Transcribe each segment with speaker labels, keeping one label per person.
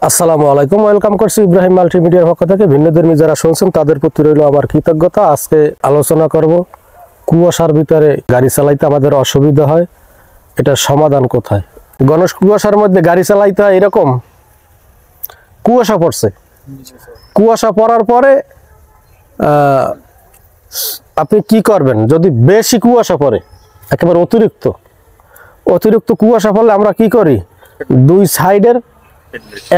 Speaker 1: আসসালামু আলাইকুম, ওয়েলকাম করছি ইব্রাহিম মাল্টিমিডিয়ার পক্ষ থেকে। ভিন্নধর্মী যারা শুনছেন তাদের প্রতি রইল আমার কৃতজ্ঞতা। আজকে আলোচনা করব কুয়াশার ভিতরে গাড়ি চালাইতে আমাদের অসুবিধা হয়, এটার সমাধান কোথায়। ঘন কুয়াশার মধ্যে গাড়ি চালাইতে হয়, এরকম কুয়াশা পড়ছে, কুয়াশা পড়ার পরে আপনি কি করবেন? যদি বেশি কুয়াশা পড়ে, একেবারে অতিরিক্ত কুয়াশা পড়লে আমরা কি করি? দুই সাইডের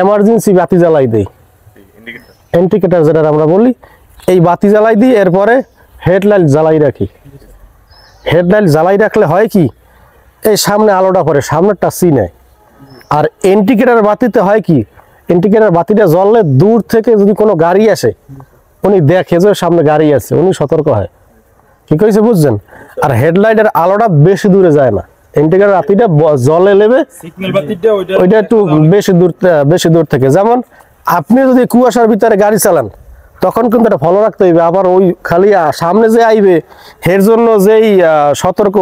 Speaker 1: এমার্জেন্সি বাতি জ্বালাই দেই, ইন্ডিকেটর যেটা আমরা বলি, এই বাতি জ্বালাই দিই। এরপরে হেডলাইট জ্বালাই রাখি। হেডলাইট জ্বালাই রাখলে হয় কি, এই সামনে আলোটা পড়ে, সামনেরটা সি নেয়। আর ইন্ডিকেটর বাতিতে হয় কি, ইন্ডিকেটর বাতিটা জ্বললে দূর থেকে যদি কোনো গাড়ি আসে, উনি দেখে যে সামনে গাড়ি আছে, উনি সতর্ক হয়। কি কইছে বুঝছেন? আর হেডলাইটের আলোটা বেশি দূরে যায় না, ইন্ডিকেটর বাতিটা জ্বলে নেবে, ওইটা একটু বেশি দূর থেকে। যেমন আপনি যদি কুয়াশার ভিতরে গাড়ি চালান, তখন কিন্তু এটা ফলো রাখতে হইবে। আবার ওই খালি সামনে যে আইবে, এর জন্য যেই সতর্ক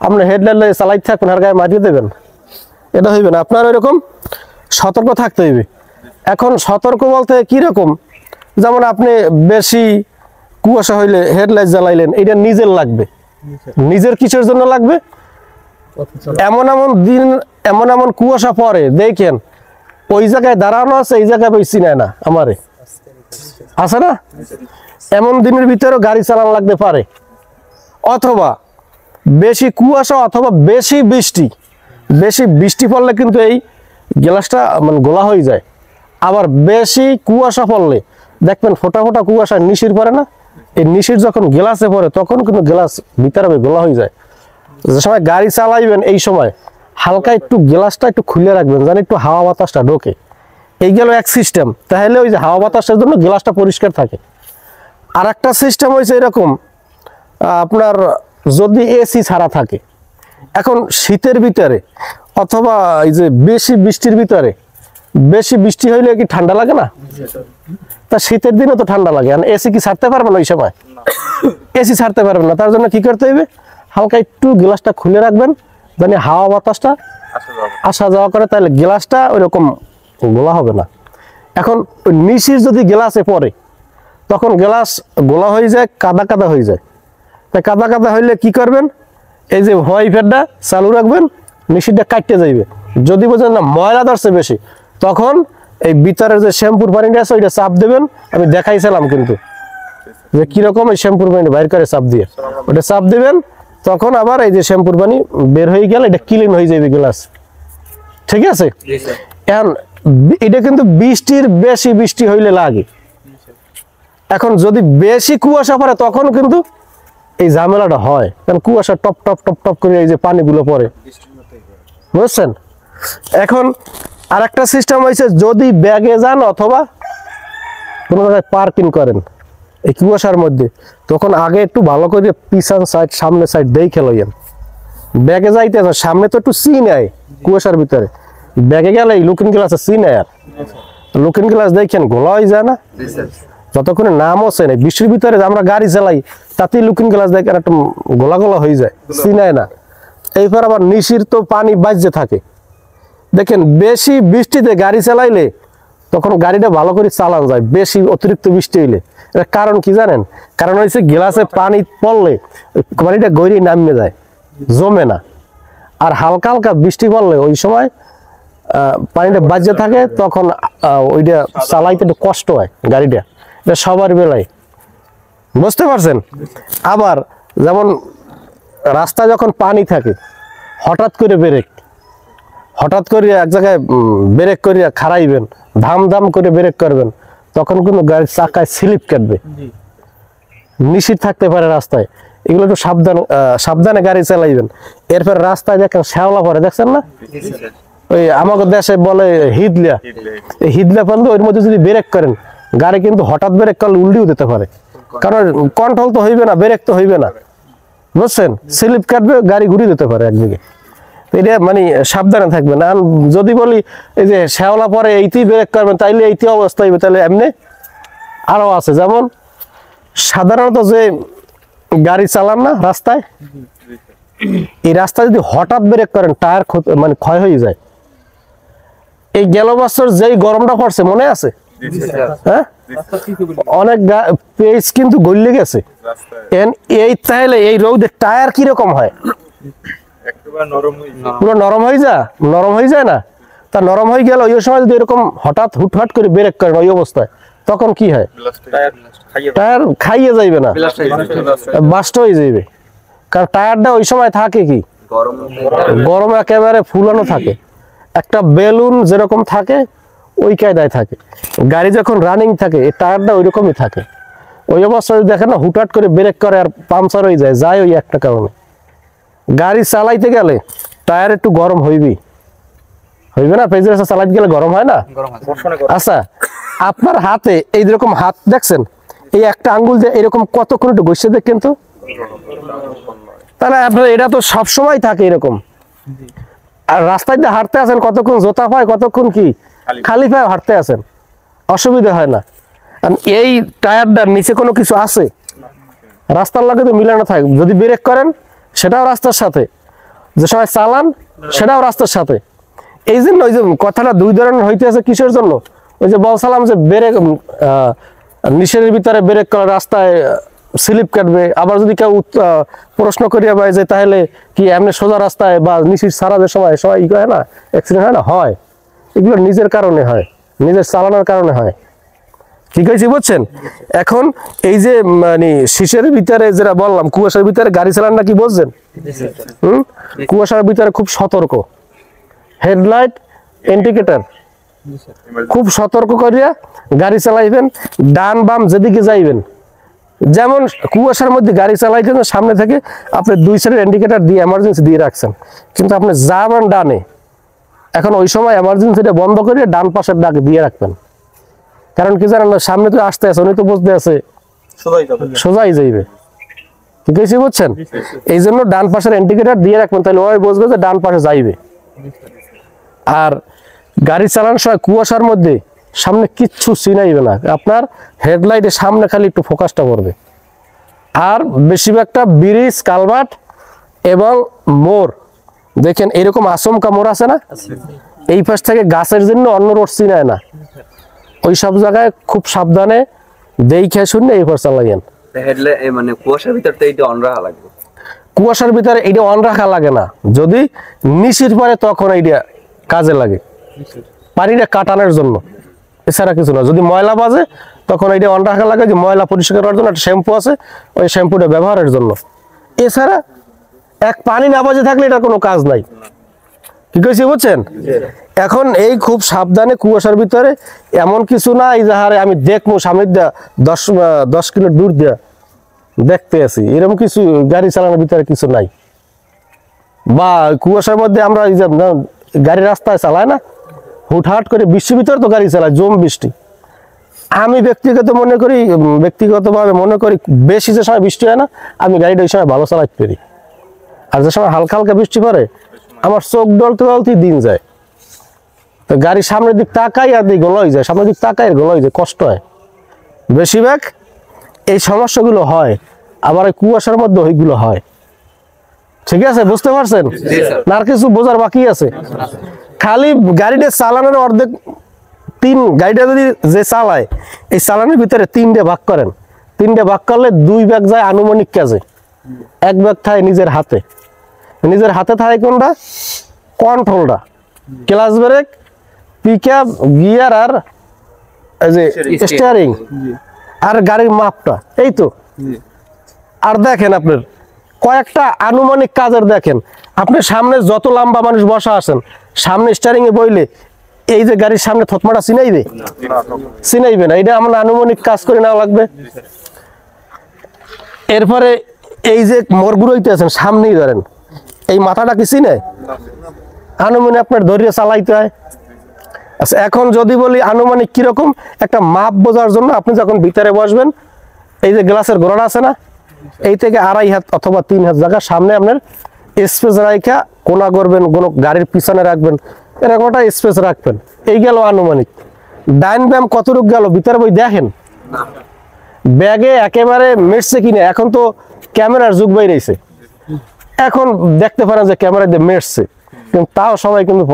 Speaker 1: আপনি হেডলাইট চালাইতে থাকবেন, আর গায়ে মারিয়ে দেবেন, এটা হইবে না। আপনার ওইরকম সতর্ক থাকতে হইবে। এখন সতর্ক বলতে কিরকম? যেমন আপনি বেশি কুয়াশা হইলে হেডলাইট জ্বালাইলেন, এটা নিজের লাগবে, নিজের কিসের জন্য লাগবে? এমন কুয়াশা পড়ে, দেখেন ওই জায়গায় দাঁড়ানো আছে, এই জায়গায় বেশি নেয় না, আমারে আছে না? এমন দিনের ভিতরে গাড়ি চালানো লাগতে পারে। অথবা বেশি কুয়াশা অথবা বেশি বৃষ্টি পড়লে কিন্তু এই গ্লাসটা মানে গোলা হয়ে যায়। আবার বেশি কুয়াশা পড়লে দেখবেন ফোটা ফোটা কুয়াশা নিশির পড়ে না, এই নিশির যখন গ্লাসে পড়ে তখন কিন্তু গ্লাস ভিতরে গোলা হয়ে যায়। যে সময় গাড়ি চালাইবেন, এই সময় হালকা একটু গ্লাসটা একটু খুলে রাখবেন, যেন একটু হাওয়া বাতাসটা ঢোকে। এই গেল এক সিস্টেম, তাহলে ওই যে হাওয়া বাতাসের জন্য গ্লাসটা পরিষ্কার থাকে। আর একটা সিস্টেম হয়েছে এরকম, আপনার যদি এসি ছাড়া থাকে, এখন শীতের ভিতরে অথবা এই যে বেশি বৃষ্টির ভিতরে, বেশি বৃষ্টি হইলে কি ঠান্ডা লাগে না? তা শীতের দিনে তো ঠান্ডা লাগে, এসি কি ছাড়তে পারবেন? ওই সময় এসি ছাড়তে পারবেন না। তার জন্য কি করতে হবে? হালকা একটু গ্লাসটা খুলে রাখবেন, জানি হাওয়া বাতাসটা আসা যাওয়া করে, তাহলে গ্লাসটা ওইরকম গোলা হবে না। এখন নিশির যদি গ্লাসে পড়ে, তখন গ্লাস গোলা হয়ে যায়, কাদা কাদা হয়ে যায়। তাই কাদা কাদা হইলে কি করবেন? এই যে ওয়াইফারটা চালু রাখবেন, নিশিটা কাটতে যাইবে। যদি বোঝেন না ময়লা ধরছে বেশি, তখন এই ভিতরের যে শ্যাম্পুর পানিটা আছে ওইটা চাপ দেবেন। আমি দেখাইছিলাম কিন্তু যে কিরকম এই শ্যাম্পুর পানিটা বাইর করে চাপ দিয়ে, ওটা চাপ দিবেন, তখন আবার এই যে শ্যাম্পুর পানি বের হয়ে গেলে এটা ক্লিন হয়ে যাবে গ্লাস। ঠিক আছে? এখন এটা কিন্তু বেশি বৃষ্টি হইলে লাগে। এখন যদি বেশি কুয়াশা পড়ে, তখন কিন্তু এই ঝামেলাটা হয়, কারণ কুয়াশা টপ টপ টপ টপ করে এই যে পানিগুলো পড়ে, বুঝছেন? এখন আর একটা সিস্টেম হয়েছে, যদি ব্যাগে যান অথবা কোনো জায়গায় পার্কিং করেন এই কুয়াশার মধ্যে, তখন আগে একটু ভালো করে পিছন সাইড সামনে সাইড দেখে লইয়েন। ব্যাগে যাইতে সামনে তো একটু সি নেয় কুয়াশার ভিতরে, ব্যাগে গেলে এই লুকিং গ্লাসে সি নেয়। আর লুকিং গ্লাস দেখেন গোলা হয়ে যায় না, যতক্ষণে নাম হচ্ছে না। বৃষ্টির ভিতরে আমরা গাড়ি চালাই, তাতেই লুকিং গ্লাস দেখেন একটু গোলা গোলা হয়ে যায়, সি নেয় না। এইবার আবার নিশির তো পানি বাজতে থাকে। দেখেন বেশি বৃষ্টিতে গাড়ি চালাইলে তখন গাড়িটা ভালো করে চালানো যায়, বেশি অতিরিক্ত বৃষ্টি হইলে। এর কারণ কি জানেন? কারণ হচ্ছে গ্লাসে পানি পড়লে পানিটা গড়ি নামিয়ে যায়, জমে না। আর হালকা হালকা বৃষ্টি পড়লে ওই সময় পানিটা বাজতে থাকে, তখন ওইটা চালাইতে একটু কষ্ট হয় গাড়িটা। এটা সবার বেলায়, বুঝতে পারছেন? আবার যেমন রাস্তা যখন পানি থাকে, হঠাৎ করে এক জায়গায় ব্রেক করে খারাইবেন, ধাম করে ব্রেক করবেন, তখন কিন্তু গাড়ির চাকায় স্লিপ কাটবে, নিষিদ্ধ থাকতে পারে রাস্তায়। এগুলো একটু সাবধানে গাড়ি চালাইবেন। এরপর রাস্তায় দেখেন শ্যাওলা পড়ে, দেখছেন না? ওই আমাদের দেশে বলে হিদলা, এই হিদলা পর্যন্ত ওর মধ্যে যদি ব্রেক করেন, গাড়ি কিন্তু হঠাৎ ব্রেক করলে উল্টিও দিতে পারে, কারণ কন্ট্রোল তো হইবে না, ব্রেক তো হইবে না, বুঝছেন? স্লিপ কাটবে, গাড়ি ঘুরিয়ে দিতে পারে একদিকে। এটা মানে সাবধানে থাকবেন। আর যদি বলি এই যে শ্যাওলা পরে এইতেই ব্রেক করবেন, তাইলে এইটি অবস্থা হইবে, তাহলে এমনি আরো আছে। যেমন সাধারণত যে গাড়ি চালান না রাস্তায়, এই রাস্তায় যদি হঠাৎ ব্রেক করেন, টায়ার মানে ক্ষয় হয়ে যায়। এই গেল বছর যেই গরমটা পড়ছে মনে আছে? হ্যাঁ, অনেক পেজ কিন্তু গলে গেছে। এই তাহলে এই রোদে টায়ার কিরকম হয়? পুরো নরম হয়ে যায় না? তা নরম হয়ে গেল ওই সময় যদি এরকম হঠাৎ হুটহাট করে ব্রেক করেন ওই অবস্থায়, তখন কি হয়? টায়ার খাইয়ে যাইবে না, বাস্ট হয়ে যাইবে। কারণ টায়ারটা ওই সময় থাকে কি গরম, একেবারে ফুলানো থাকে। একটা বেলুন যেরকম থাকে ওই কায়দায় থাকে। গাড়ি যখন রানিং থাকে এই টায়ারটা ওই রকমই থাকে। ওই অবস্থায় দেখেন না হুটহাট করে ব্রেক করে আর পাংচার হয়ে যায় ওই একটা কারণে। গাড়ি চালাইতে গেলে টায়ার একটু গরম হইবে না? পেজের চালাইতে গেলে গরম হয় না? আচ্ছা, আপনার হাতে এইরকম হাত দেখছেন, এই একটা আঙ্গুল দিয়ে এরকম কতক্ষণ একটু ঘষে দেখেন তো। তাহলে আপনার এটা তো সবসময় থাকে এরকম। আর রাস্তায় দিয়ে হাঁটতে আছেন কতক্ষণ জোতা পায়, কতক্ষণ কি খালি পায়ে হাঁটতে আছেন, অসুবিধা হয় না। এই টায়ারটার নিচে কোনো কিছু আছে? রাস্তার লাগে তো মিলানো থাকে। যদি ব্রেক করেন সেটাও রাস্তার সাথে, যে সময় চালান সেটাও রাস্তার সাথে। এই জন্য ওই যে কথাটা দুই ধরনের হইতে আছে। কিসের জন্য? ওই যে বলছিলাম যে ব্রেক নিচের ভিতরে ব্রেক করা রাস্তায় স্লিপ কাটবে। আবার যদি কেউ প্রশ্ন করিয়া পায় যে তাহলে কি এমনি সোজা রাস্তায় বা নিচের সারাদের সময় সবাই ই করে না, অ্যাক্সিডেন্ট হয় না? হয়। এগুলো নিজের কারণে হয়, নিজের চালানোর কারণে হয়। ঠিক আছে, বুঝছেন? এখন এই যে মানে শীষের ভিতরে যেটা বললাম, কুয়াশার ভিতরে গাড়ি চালান না, কি বলছেন? কুয়াশার ভিতরে খুব সতর্ক, হেডলাইট ইন্ডিকেটর খুব সতর্ক করিয়া গাড়ি চালাইবেন। ডান বাম যেদিকে যাইবেন, যেমন কুয়াশার মধ্যে গাড়ি চালাইছেন সামনে থেকে আপনি দুই সাইডের ইন্ডিকেটর দিয়ে এমার্জেন্সি দিয়ে রাখছেন, কিন্তু আপনি যাবেন ডানে, এখন ওই সময় এমার্জেন্সিটা বন্ধ করে ডান পাশের ডাকে দিয়ে রাখবেন। কারণ কি জানেন, সামনে তো আসতে আছে, উনি তো বুঝতে আছে সোজাই যাইবে। ঠিক আছে, বুঝছেন? এই জন্য ডান পাশের ইন্ডিকেটর দিয়ে রাখবেন, তাহলে ওই বুঝবে যে ডান পাশে যাইবে। আর গাড়ি চালানোর সময় কুয়াশার মধ্যে সামনে কিচ্ছু চিনাইবে না, আপনার হেডলাইটের সামনে খালি একটু ফোকাসটা করবে। আর বেশিরভাগটা ব্রিজ, কালভার্ট এবং মোড় দেখেন এরকম আচমকা মোড় আছে না, এই পাশ থেকে গাছের জন্য অন্য রোড চিনায় না, ওই সব জায়গায় খুব সাবধানে দেখে শুনে এই পাশ চালাইয়েন।
Speaker 2: মানে কুয়াশার ভিতরে তো এইটা অন রাখা লাগবে।
Speaker 1: কুয়াশার ভিতরে এইটা অন রাখা লাগে না, যদি নিশির পরে তখন এইটা কাজে লাগে, পানিটা কাটানোর জন্য, এছাড়া কিছু না। যদি ময়লা বাজে তখন এইটা অন রাখা লাগে, যে ময়লা পরিষ্কার করার জন্য একটা শ্যাম্পু আছে, ওই শ্যাম্পুটা ব্যবহারের জন্য। এছাড়া এক পানি না বাজে থাকলে এটা কোনো কাজ নাই। কি কইছি, বুঝছেন? এখন এই খুব সাবধানে কুয়াশার ভিতরে, এমন কিছু না এই যাহারে আমি দেখবো সামনে দিয়া 10 কিলো দূর দিয়া দেখতে আছি, এরকম কিছু গাড়ি চালানোর ভিতরে কিছু নাই। বা কুয়াশার মধ্যে আমরা এই যে গাড়ি রাস্তায় চালায় না, হুটহাট করে বৃষ্টির ভিতরে তো গাড়ি চালায়, জম বৃষ্টি। আমি ব্যক্তিগতভাবে মনে করি বেশি যে সময় বৃষ্টি হয় না, আমি গাড়িটা ওই সময় ভালো চালাতে পারি। আর যে সময় হালকা হালকা বৃষ্টি পড়ে আমার চোখ ডলতে ডলতেই দিন যায়, তো গাড়ি সামনের দিক তাকাই আর দিক গলই যায়, সামনের দিক তাকাই আর গলই যায়, কষ্ট হয়। বেশিরভাগ এই সমস্যাগুলো হয়, আবার এই কুয়াশার মধ্যে ওইগুলো হয়। ঠিক আছে, বুঝতে পারছেন? না আর কিছু বোঝার বাকি আছে? খালি গাড়িটা চালানোর অর্ধেক গাড়িটা যদি যে চালায়, এই চালানোর ভিতরে 3টে ভাগ করেন, 3টে ভাগ করলে 2 ভাগ যায় আনুমানিক কাজে, 1 ভাগ থাকে নিজের হাতে। নিজের হাতে থাকে কোনটা? কন্ট্রোলটা, ক্লাচ ব্রেক, পিকআপ, গিয়ার আর এই যে স্টিয়ারিং আর গাড়ির মাপটা, এই তো। আর দেখেন আপনার কয়েকটা আনুমানিক কাজের, দেখেন আপনি সামনে যত লম্বা মানুষ বসা আছেন, সামনে স্টিয়ারিং এ বইলে এই যে গাড়ির সামনে থতমাটা চিনাইবে না, এটা আমরা আনুমানিক কাজ করে নেওয়া লাগবে। এরপরে এই যে মোড়গুলো আছেন সামনেই ধরেন, এই মাথাটা কি চিনে? আনুমানিক আপনার ধরিয়ে চালাইতে হয়। আচ্ছা, এখন যদি বলি আনুমানিক কিরকম, একটা মাপ বোঝার জন্য আপনি যখন ভিতরে বসবেন, এই যে গ্লাসের গোড়াটা আছে না, এই থেকে 2.5 হাত অথবা 3 হাত জায়গা সামনে আপনার স্পেস রাখা কোনা করবেন, কোনো গাড়ির পিছনে রাখবেন, এরকম একটা স্পেস রাখবেন। এই গেল আনুমানিক। ডাইন ব্যাম কতটুকু গেল ভিতরে বই দেখেন, ব্যাগে একেবারে মেটছে কিনা। এখন তো ক্যামেরার যুগ বাইরেছে, এখন দেখতে পারেন যে ক্যামেরা দিয়ে মেটছে, কিন্তু তাও সবাই কিন্তু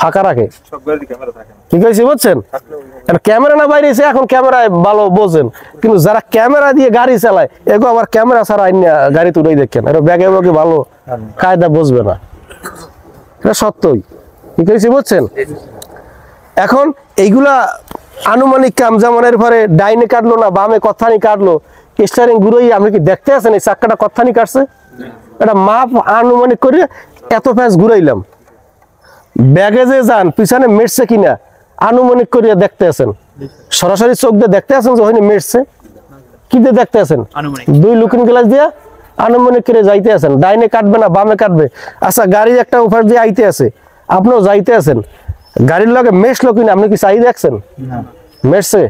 Speaker 1: ফাঁকা রাখে,
Speaker 3: সব গাড়ি ক্যামেরা থাকে না,
Speaker 1: ঠিক আছে বুঝছেন। ক্যামেরা না বাইরে এসে এখন ক্যামেরায় ভালো বোঝেন, কিন্তু যারা ক্যামেরা দিয়ে গাড়ি চালায় এগো আবার ক্যামেরা ছাড়া গাড়ি তুলেই দেখেন, এটা ব্যাগে ব্যাগে ভালো কায়দা বুঝবে না, এটা সত্যই, ঠিক আছে বুঝছেন। এখন এইগুলা আনুমানিক কাম, যেমন এর পরে ডাইনে কাটলো না বামে কতখানি কাটলো, স্টারিং ঘুরোই আপনি কি দেখতে আছেন এই চাক্কাটা কতখানি কাটছে, এটা মাপ আনুমানিক করে এত প্যাঁচ ঘুরাইলাম। ব্যাগে যে যান পিছনে মেটছে কিনা আনুমানিক করিয়া দেখতে আছেন, সরাসরি চোখ দিয়ে দেখতে আছেন যে ওখানে মেটছে, কি দিয়ে দেখতে আছেন, দুই লুকিং গ্লাস দিয়ে আনুমানিক করে যাইতে আছেন, ডাইনে কাটবে না বামে কাটবে। আচ্ছা গাড়ি একটা উপর দিয়ে আইতে আছে, আপনিও যাইতে আছেন, গাড়ির লগে মেশলো কিনা আপনি কি চাই দেখছেন, মেটছে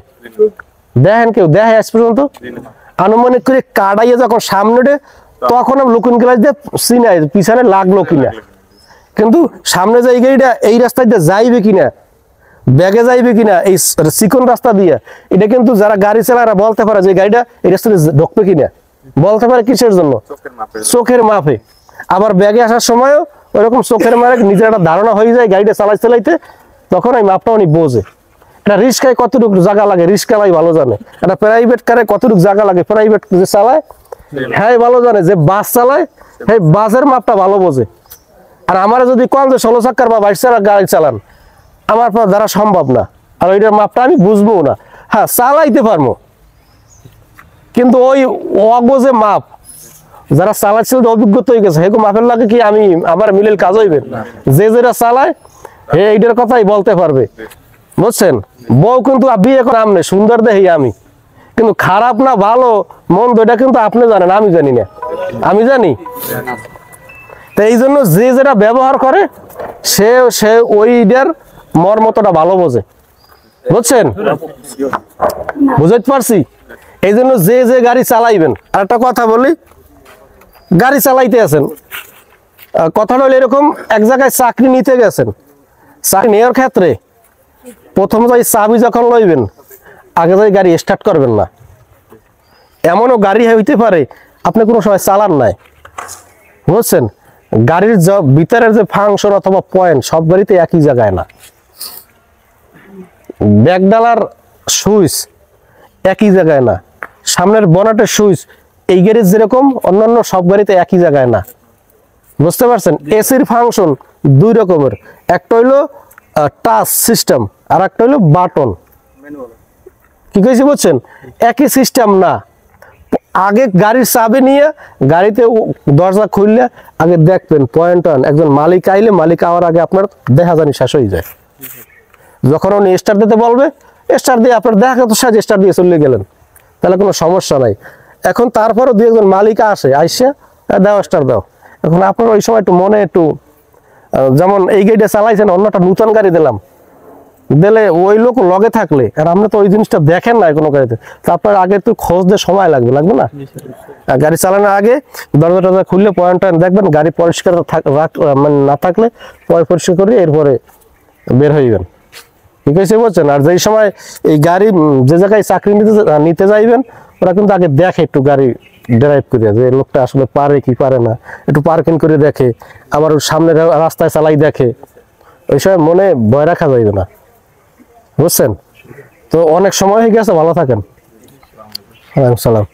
Speaker 1: দেখেন, কেউ দেখে আজ পর্যন্ত। আনুমানিক করে কাটাইয়ে যখন সামনে তখন লুকিং গ্লাস দিয়ে চিনাই পিছনে লাগলো কিনা, কিন্তু সামনে যে এই গাড়িটা এই রাস্তায় দিয়ে যাইবে কিনা, ব্যাগে যাইবে কিনা এই চিকন রাস্তা দিয়ে, এটা কিন্তু যারা গাড়ি চালায় বলতে পারে যে গাড়িটা এই রাস্তায় ঢুকবে কিনা, বলতে পারে কিসের জন্য, চোখের মাপে। আবার ব্যাগে আসার সময়ও ওইরকম চোখের মাপে নিজের একটা ধারণা হয়ে যায় গাড়িটা চালাইতে, তখন ওই মাপটা উনি বোঝে। এটা রিস্কায় কতটুকু জায়গা লাগে রিস্কালাই ভালো জানে, এটা প্রাইভেট কারে কতটুকু জায়গা লাগে প্রাইভেট যে চালায় হ্যাঁ ভালো জানে, যে বাস চালায় হ্যাঁ বাসের মাপটা ভালো বোঝে। আর আমার যদি কম যে 16 চাকার বা 22 চাকার গাড়ি চালান আমার দ্বারা সম্ভব না, আর ওইটার মাপটা আমি বুঝবো না, হ্যাঁ চালাইতে পারবো, কিন্তু ওই অগোজে মাপ যারা চালাচ্ছিল অভিজ্ঞতা হয়ে গেছে হেগো মাপের লাগে কি আমি আবার মিলের কাজ হইবে, যে যেটা চালায় হে এইটার কথাই বলতে পারবে, বুঝছেন। বউ কিন্তু বিয়ে করে আমনে সুন্দর দেখি আমি, কিন্তু খারাপ না ভালো মন্দ এটা কিন্তু আপনি জানেন, আমি জানি না, আমি জানি। তো এই জন্য যে যেটা ব্যবহার করে সে ওইটার মর্মতটা ভালো বোঝে, বুঝছেন, বুঝতে পারছি। এই জন্য যে যে গাড়ি চালাইবেন, আর একটা কথা বলি, গাড়ি চালাইতে আছেন, কথাটা হলো এরকম, এক জায়গায় চাকরি নিতে গেছেন, চাকরি নেওয়ার ক্ষেত্রে প্রথম যাই চাবি যখন লইবেন আগে যাই গাড়ি স্টার্ট করবেন না। এমনও গাড়ি হইতে পারে আপনি কোনো সময় চালান নাই, বুঝছেন। গাড়ির ভিতরের যে ফাংশন অথবা পয়েন্ট সব গাড়িতে একই জায়গায় না, ব্যাকডালার সুইচ একই জায়গায় না, সামনের বনেটের সুইচ এই গাড়ির যেরকম অন্যান্য সব গাড়িতে একই জায়গায় না, বুঝতে পারছেন। এসির ফাংশন দুই রকমের, একটা হইলো টাচ সিস্টেম আর একটা হইলো বাটন, কি কইছি বুঝছেন, একই সিস্টেম না। আগে গাড়ির চাবি নিয়ে গাড়িতে দরজা খুললে আগে দেখবেন পয়েন্ট ওয়ান, একজন মালিক আইলে মালিক আওয়ার আগে আপনার দেখা জানি শেষ হয়ে যায়, যখন উনি স্টার্ট দিতে বলবে স্টার্ট দিয়ে আপনার দেখা তো সাজ স্টার্ট দিয়ে চলে গেলেন, তাহলে কোনো সমস্যা নাই। এখন তারপরও দুই একজন মালিক আসে আইসে দাও স্টার্ট দাও, এখন আপনার ওই সময় একটু মনে একটু, যেমন এই গাড়িটা চালাইছেন অন্যটা নতুন গাড়ি দিলাম, দিলে ওই লোক লগে থাকলে আর আপনি তো ওই জিনিসটা দেখেন না কোনো গাড়িতে, তারপর আগে একটু খোঁজ দিয়ে সময় লাগবে না, গাড়ি চালানোর আগে দরজা টরজা খুললে পয়েন্ট দেখবেন, গাড়ি পরিষ্কার মানে না থাকলে পরিষ্কার করে এরপরে বের হইবেন, ঠিক আছে বলছেন। আর যেই সময় এই গাড়ি যে জায়গায় চাকরি নিতে যাইবেন ওরা কিন্তু আগে দেখে একটু গাড়ি ড্রাইভ করে, যে লোকটা আসলে পারে কি পারে না, একটু পার্কিং করে দেখে, আবার সামনের রাস্তায় চালাই দেখে, ওই সময় মনে ভয় রাখা যাইবে না, বুঝছেন। তো অনেক সময় হয়ে গেছে, ভালো থাকেন, ওয়ালাইকুম সালাম।